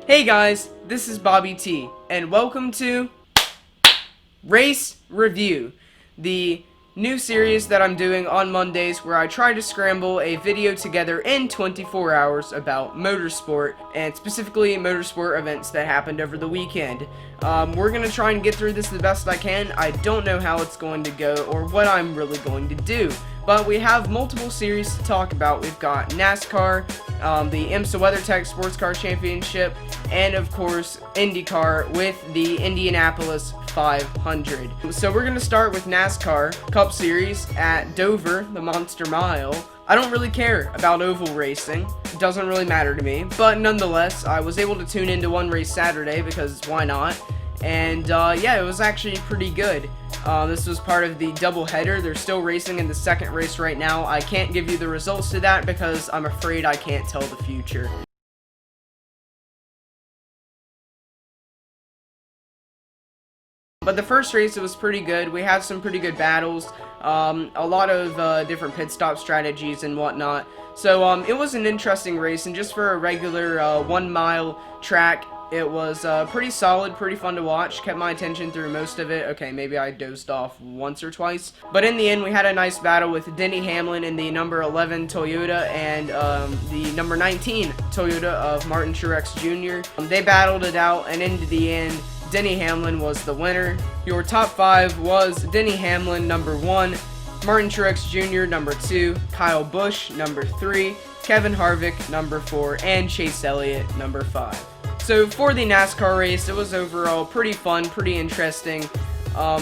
Hey guys, this is Bobby T, and welcome to Race Review, the new series that I'm doing on Mondays where I try to scramble a video together in 24 hours about motorsport, and specifically motorsport events that happened over the weekend. We're going to try and get through this the best I can. I don't know how it's going to go or what I'm really going to do, but we have multiple series to talk about. We've got NASCAR, the IMSA WeatherTech Sports Car Championship, and of course Indycar with the Indianapolis 500. So we're going to start with NASCAR Cup Series at Dover, the Monster Mile. I don't really care about oval racing. It doesn't really matter to me, but nonetheless, I was able to tune into one race Saturday because why not? And yeah, it was actually pretty good. This was part of the doubleheader. They're still racing in the second race right now. I can't give you the results to that because I'm afraid I can't tell the future. But the first race, it was pretty good. We had some pretty good battles, a lot of different pit stop strategies and whatnot. So it was an interesting race, and just for a regular 1 mile track, it was pretty solid, pretty fun to watch. Kept my attention through most of it. Okay, maybe I dozed off once or twice. But in the end, we had a nice battle with Denny Hamlin in the number 11 Toyota and the number 19 Toyota of Martin Truex Jr. They battled it out, and in the end, Denny Hamlin was the winner. Your top 5 was Denny Hamlin, number 1, Martin Truex Jr., number 2, Kyle Busch, number 3, Kevin Harvick, number 4, and Chase Elliott, number 5. So for the NASCAR race, it was overall pretty fun, pretty interesting.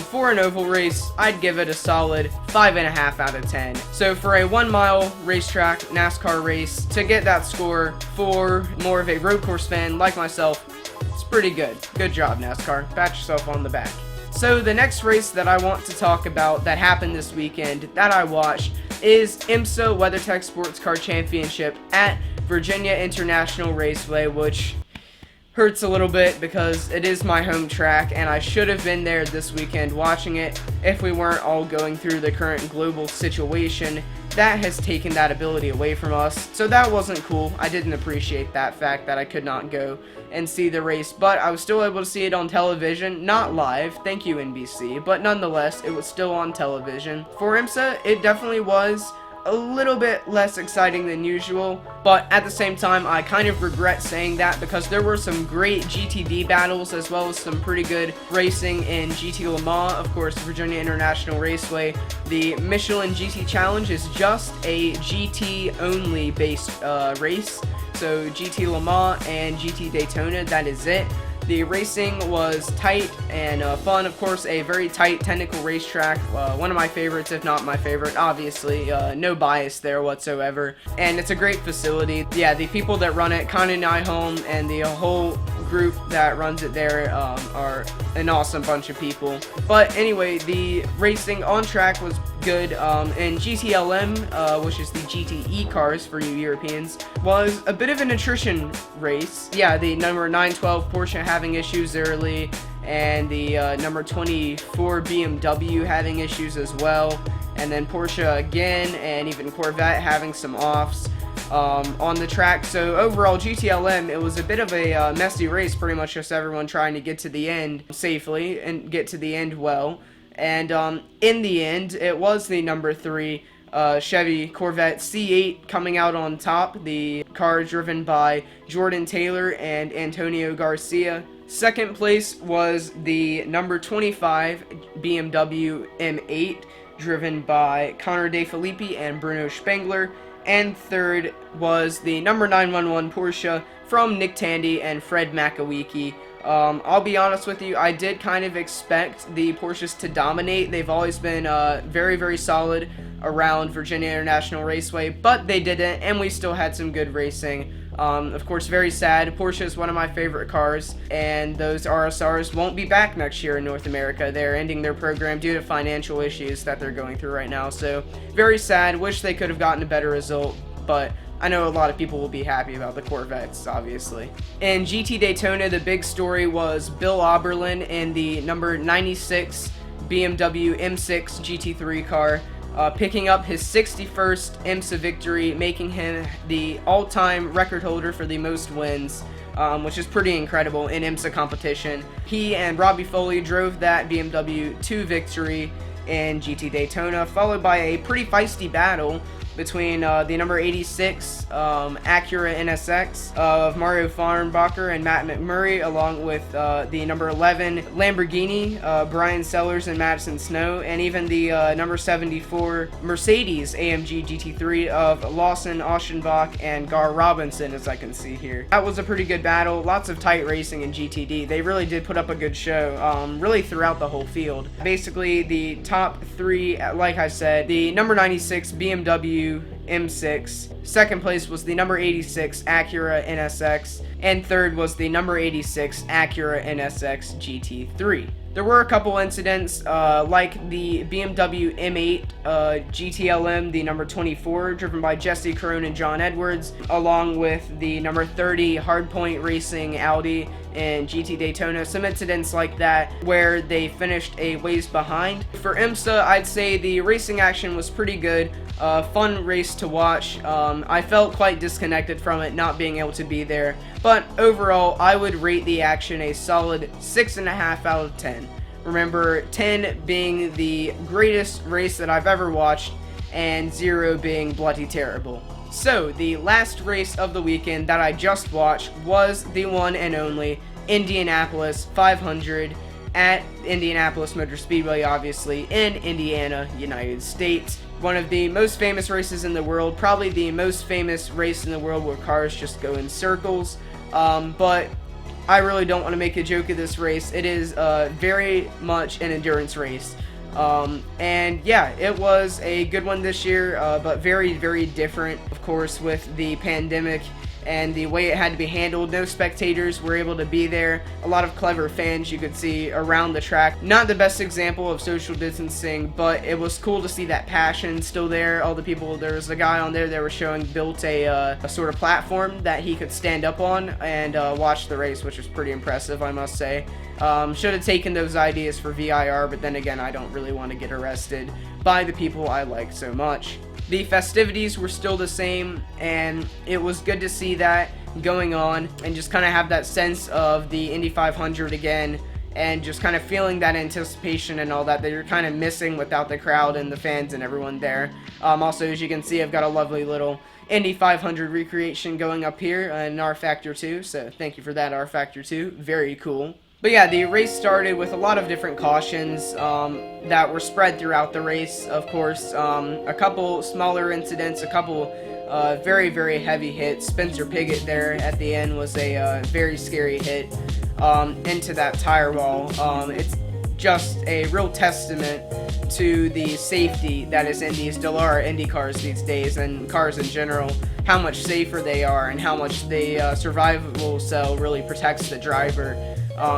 For an oval race, I'd give it a solid 5.5 out of 10. So for a 1 mile racetrack NASCAR race, to get that score for more of a road course fan like myself, it's pretty good. Good job, NASCAR. Pat yourself on the back. So the next race that I want to talk about that happened this weekend that I watched is IMSA WeatherTech Sports Car Championship at Virginia International Raceway, which hurts a little bit because it is my home track and I should have been there this weekend watching it if we weren't all going through the current global situation that has taken that ability away from us. So that wasn't cool. I didn't appreciate that fact that I could not go and see the race, but I was still able to see it on television, not live, thank you NBC, but nonetheless, it was still on television. For IMSA, it definitely was a little bit less exciting than usual, but at the same time, I kind of regret saying that because there were some great GTD battles as well as some pretty good racing in GT Le Mans, of course, Virginia International Raceway. The Michelin GT Challenge is just a GT only based race, so GT Le Mans and GT Daytona, that is it. The racing was tight and fun, of course, a very tight technical racetrack, one of my favorites, if not my favorite, obviously, no bias there whatsoever, and it's a great facility. Yeah, the people that run it, Connie Nyholm, and the whole group that runs it there are an awesome bunch of people. But anyway, the racing on track was good, and GTLM, which is the GTE cars for you Europeans, was a bit of an attrition race. Yeah, the number 912 Porsche having issues early, and the number 24 BMW having issues as well, and then Porsche again, and even Corvette having some offs on the track. So overall, GTLM, it was a bit of a messy race, pretty much just everyone trying to get to the end safely and get to the end well. And in the end, it was the number 3 Chevy Corvette C8 coming out on top, the car driven by Jordan Taylor and Antonio Garcia. Second place was the number 25 BMW M8 driven by Connor DeFilippi and Bruno Spengler. And third was the number 911 Porsche from Nick Tandy and Fred Makawiki. I'll be honest with you, I did kind of expect the Porsches to dominate. They've always been very, very solid around Virginia International Raceway, but they didn't, and we still had some good racing. Of course, very sad. Porsche is one of my favorite cars, and those RSRs won't be back next year in North America. They're ending their program due to financial issues that they're going through right now, so very sad. Wish they could have gotten a better result, but I know a lot of people will be happy about the Corvettes, obviously. In GT Daytona, the big story was Bill Auberlen in the number 96 BMW M6 GT3 car. picking up his 61st IMSA victory, making him the all-time record holder for the most wins which is pretty incredible in IMSA competition. He and Robbie Foley drove that BMW to victory in GT Daytona, followed by a pretty feisty battle between the number 86 Acura NSX of Mario Farnbacher and Matt McMurray, along with the number 11 Lamborghini, Brian Sellers and Madison Snow, and even the number 74 Mercedes AMG GT3 of Lawson Oschenbach and Gar Robinson, as I can see here. That was a pretty good battle, lots of tight racing in GTD. They really did put up a good show, really throughout the whole field. Basically, the top three, like I said, the number 96 BMW M6, second place was the number 86 Acura NSX, and third was the number 86 Acura NSX GT3. There were a couple incidents, like the BMW M8 GTLM, the number 24, driven by Jesse Crone and John Edwards, along with the number 30 Hardpoint Racing Audi in GT Daytona. Some incidents like that where they finished a ways behind. For IMSA, I'd say the racing action was pretty good. Fun race to watch. I felt quite disconnected from it, not being able to be there. But overall, I would rate the action a solid 6.5 out of 10. Remember, 10 being the greatest race that I've ever watched, and 0 being bloody terrible. So, the last race of the weekend that I just watched was the one and only Indianapolis 500 at Indianapolis Motor Speedway, obviously, in Indiana, United States. One of the most famous races in the world, probably the most famous race in the world where cars just go in circles. But I really don't want to make a joke of this race. It is very much an endurance race. And yeah, it was a good one this year, but very, very different, of course, with the pandemic and the way it had to be handled. No spectators were able to be there. A lot of clever fans you could see around the track. Not the best example of social distancing, but it was cool to see that passion still there. All the people, there was a guy on there that were showing built a sort of platform that he could stand up on and watch the race, which was pretty impressive, I must say. Should have taken those ideas for VIR, but then again, I don't really want to get arrested by the people I like so much. The festivities were still the same, and it was good to see that going on and just kind of have that sense of the Indy 500 again, and just kind of feeling that anticipation and all that you're kind of missing without the crowd and the fans and everyone there. Also, as you can see, I've got a lovely little Indy 500 recreation going up here in R Factor 2, so thank you for that, R Factor 2. Very cool. But yeah, the race started with a lot of different cautions that were spread throughout the race, of course. A couple smaller incidents, a couple very, very heavy hits. Spencer Piggott there at the end was a very scary hit into that tire wall. It's just a real testament to the safety that is in these Indy cars these days, and cars in general, how much safer they are and how much the survival cell really protects the driver.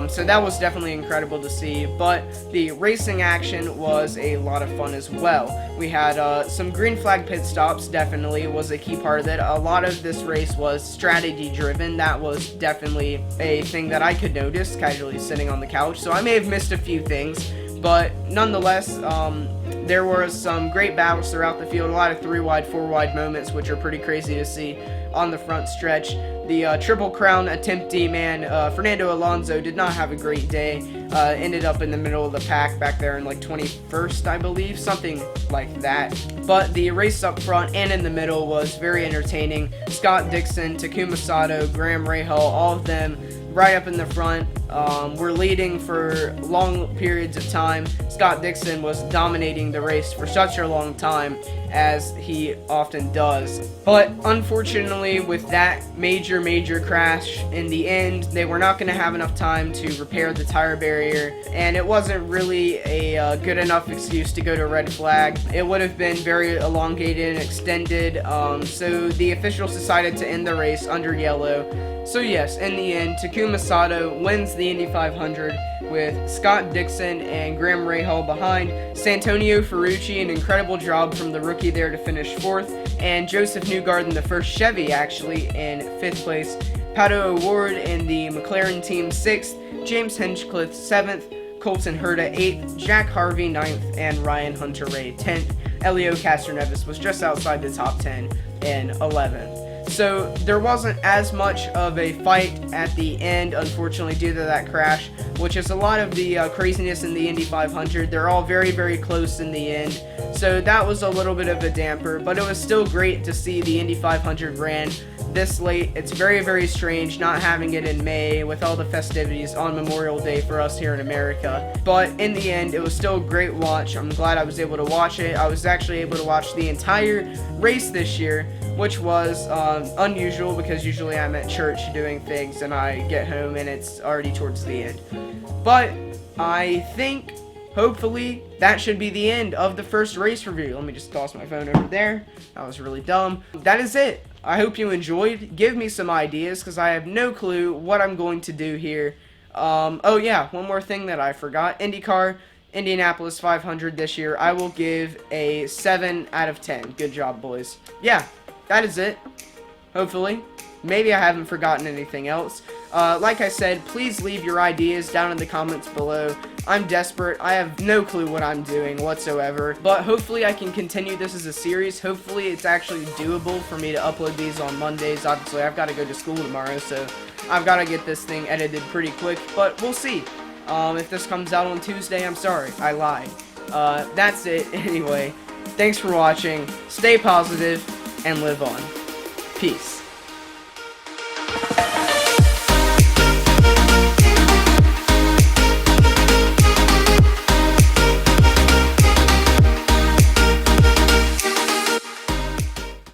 So that was definitely incredible to see, but the racing action was a lot of fun as well. We had some green flag pit stops, definitely was a key part of it. A lot of this race was strategy driven. That was definitely a thing that I could notice casually sitting on the couch, so I may have missed a few things, but nonetheless, there were some great battles throughout the field, a lot of 3-wide, 4-wide moments, which are pretty crazy to see on the front stretch. The Triple Crown attemptee man, Fernando Alonso, did not have a great day. Ended up in the middle of the pack back there in like 21st, I believe, something like that. But the race up front and in the middle was very entertaining. Scott Dixon, Takuma Sato, Graham Rahal, all of them right up in the front, were leading for long periods of time. Scott Dixon was dominating the race for such a long time, as he often does. But unfortunately, with that major crash in the end, they were not going to have enough time to repair the tire barrier, and it wasn't really a good enough excuse to go to red flag. It would have been very elongated and extended, so the officials decided to end the race under yellow. So yes, in the end, Takuma Sato wins the Indy 500 with Scott Dixon and Graham Rahal behind. Santonio Ferrucci, an incredible job from the rookie there to finish 4th, and Joseph Newgarden, the first Chevy actually, in 5th place. Pato O'Ward in the McLaren team 6th, James Hinchcliffe 7th, Colton Herta 8th, Jack Harvey 9th, and Ryan Hunter-Reay 10th. Elio Castroneves was just outside the top 10 in 11th. So there wasn't as much of a fight at the end, unfortunately, due to that crash, which is a lot of the craziness in the Indy 500. They're all very, very close in the end. So that was a little bit of a damper, but it was still great to see the Indy 500 ran this late. It's very, very strange not having it in May with all the festivities on Memorial Day for us here in America. But in the end, it was still a great watch. I'm glad I was able to watch it. I was actually able to watch the entire race this year, which was unusual because usually I'm at church doing things and I get home and it's already towards the end. But I think, hopefully, that should be the end of the first race review. Let me just toss my phone over there. That was really dumb. That is it. I hope you enjoyed. Give me some ideas because I have no clue what I'm going to do here. Oh yeah, one more thing that I forgot. Indycar, Indianapolis 500 this year. I will give a 7 out of 10. Good job, boys. Yeah, that is it. Hopefully. Maybe I haven't forgotten anything else. Like I said, please leave your ideas down in the comments below. I'm desperate. I have no clue what I'm doing whatsoever. But hopefully I can continue this as a series. Hopefully it's actually doable for me to upload these on Mondays. Obviously, I've got to go to school tomorrow, so I've got to get this thing edited pretty quick. But we'll see. If this comes out on Tuesday, I'm sorry. I lied. That's it. Anyway, thanks for watching. Stay positive and live on. Peace.